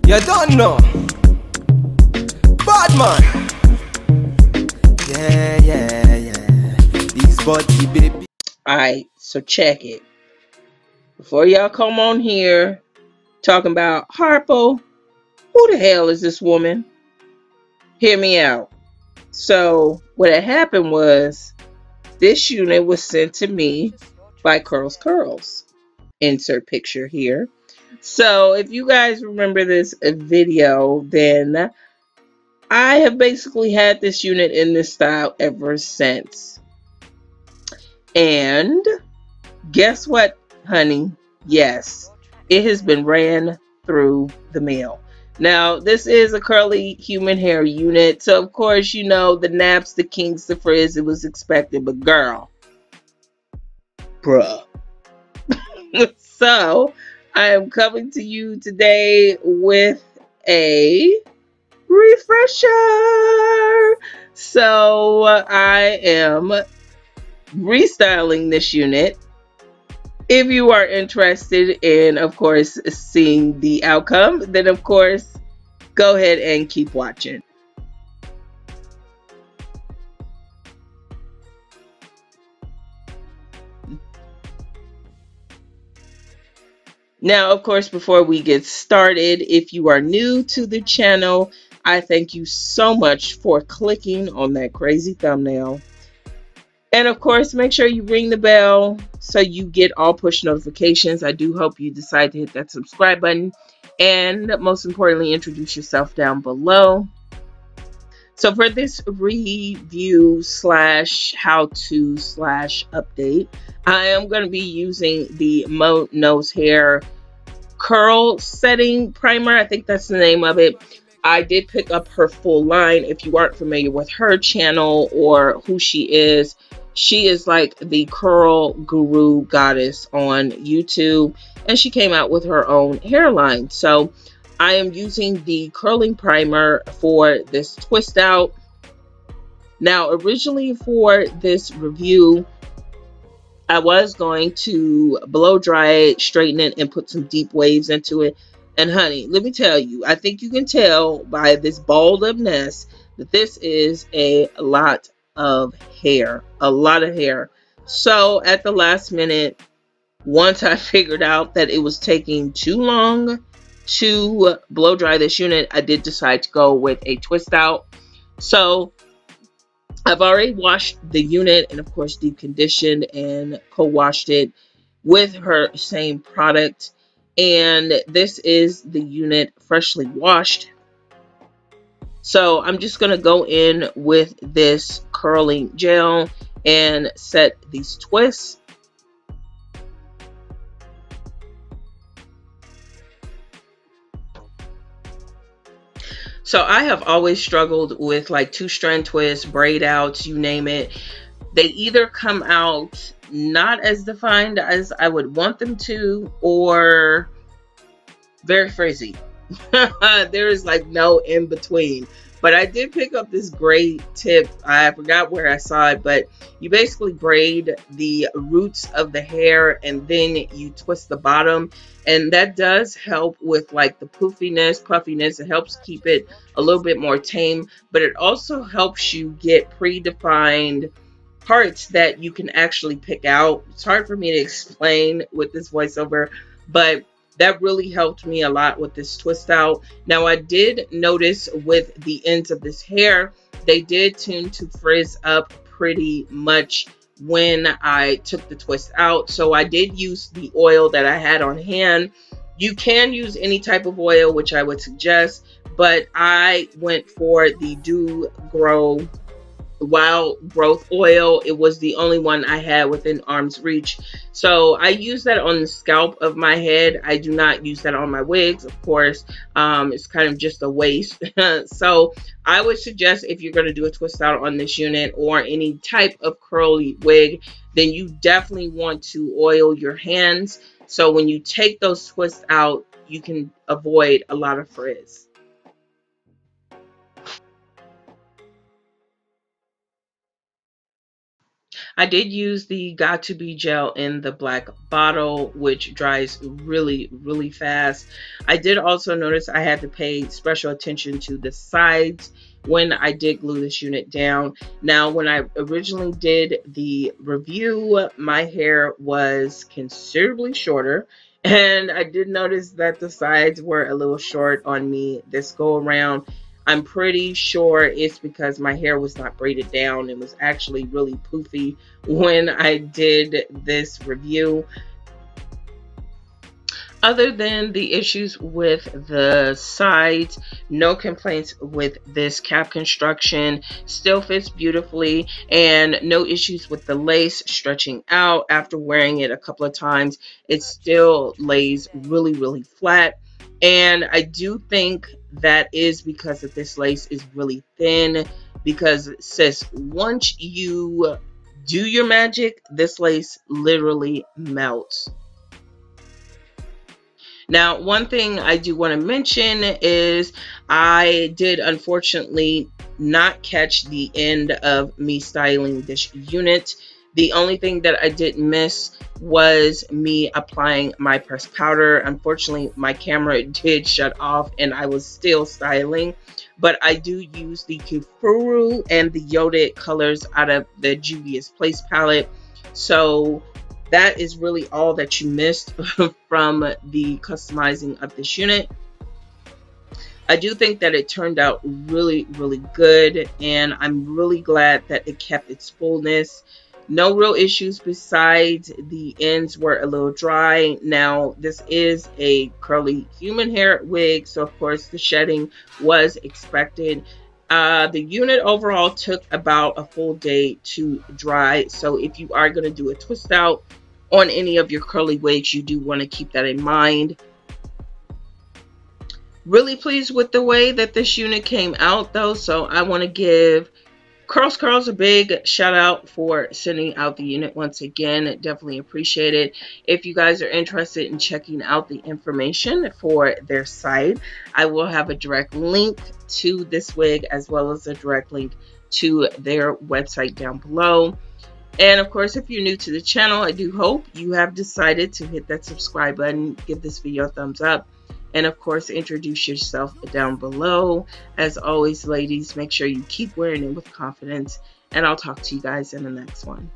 You don't know. Bad man. Yeah. These body baby. Alright, so check it. Before y'all come on here talking about Harpo, who the hell is this woman? Hear me out. So what had happened was this unit was sent to me by CurlsCurls. Insert picture here. So if you guys remember this video, then I have basically had this unit in this style ever since. And guess what, honey? Yes, it has been ran through the mail. Now, this is a curly human hair unit. So, of course, you know, the naps, the kinks, the frizz, it was expected. But girl, bruh. So, I am coming to you today with a refresher. So, I am restyling this unit. If you are interested in, of course, seeing the outcome, then of course, go ahead and keep watching. Now, of course, before we get started, if you are new to the channel, I thank you so much for clicking on that crazy thumbnail. And of course, make sure you ring the bell so you get all push notifications. I do hope you decide to hit that subscribe button. And most importantly, introduce yourself down below. So for this review slash how-to slash update, I am going to be using the Mo Nose Hair Curl Setting Primer. I think that's the name of it. I did pick up her full line. If you aren't familiar with her channel or who she is like the curl guru goddess on YouTube, and she came out with her own hairline. So I am using the curling primer for this twist out. Now, originally for this review, I was going to blow dry it, straighten it, and put some deep waves into it. And honey, let me tell you, I think you can tell by this balled up mess that this is a lot of hair. A lot of hair. So at the last minute, once I figured out that it was taking too long to blow dry this unit, I did decide to go with a twist out. So I've already washed the unit and of course deep conditioned and co-washed it with her same product. And this is the unit freshly washed. So I'm just going to go in with this curling gel and set these twists. So I have always struggled with like two-strand twists, braid outs, you name it. They either come out not as defined as I would want them to, or very frizzy. There is like no in between. But I did pick up this great tip. I forgot where I saw it, but you basically braid the roots of the hair and then you twist the bottom. And that does help with like the poofiness, puffiness. It helps keep it a little bit more tame, but it also helps you get predefined parts that you can actually pick out. It's hard for me to explain with this voiceover, but that really helped me a lot with this twist out. Now, I did notice with the ends of this hair, they did tend to frizz up pretty much when I took the twist out. So I did use the oil that I had on hand. You can use any type of oil, which I would suggest, but I went for the Do Grow Wild Growth Oil. It was the only one I had within arm's reach. So I use that on the scalp of my head. I do not use that on my wigs, of course. It's kind of just a waste. So I would suggest if you're going to do a twist out on this unit or any type of curly wig, then you definitely want to oil your hands. So when you take those twists out, you can avoid a lot of frizz. I did use the Got to Be gel in the black bottle, which dries really, really fast. I did also notice I had to pay special attention to the sides when I did glue this unit down. Now, when I originally did the review, my hair was considerably shorter, and I did notice that the sides were a little short on me this go around. I'm pretty sure it's because my hair was not braided down. It was actually really poofy when I did this review. Other than the issues with the sides, no complaints with this cap construction. Still fits beautifully, and no issues with the lace stretching out. After wearing it a couple of times, it still lays really, really flat. And I do think that is because of this lace is really thin, because sis, once you do your magic, this lace literally melts. Now, one thing I do want to mention is I did unfortunately not catch the end of me styling this unit. The only thing that I didn't miss was me applying my pressed powder. Unfortunately, my camera did shut off and I was still styling, but I do use the Kufuru and the Yoded colors out of the Juvia's Place palette. So that is really all that you missed from the customizing of this unit. I do think that it turned out really, really good, and I'm really glad that it kept its fullness. No real issues besides the ends were a little dry. Now, this is a curly human hair wig, so of course the shedding was expected. The unit overall took about a full day to dry, so if you are going to do a twist out on any of your curly wigs, you do want to keep that in mind. Really pleased with the way that this unit came out though, so I want to give CurlsCurls a big shout out for sending out the unit once again. Definitely appreciate it. If you guys are interested in checking out the information for their site, I will have a direct link to this wig as well as a direct link to their website down below. And of course, if you're new to the channel, I do hope you have decided to hit that subscribe button, give this video a thumbs up, and of course, introduce yourself down below. As always, ladies, make sure you keep wearing it with confidence, and I'll talk to you guys in the next one.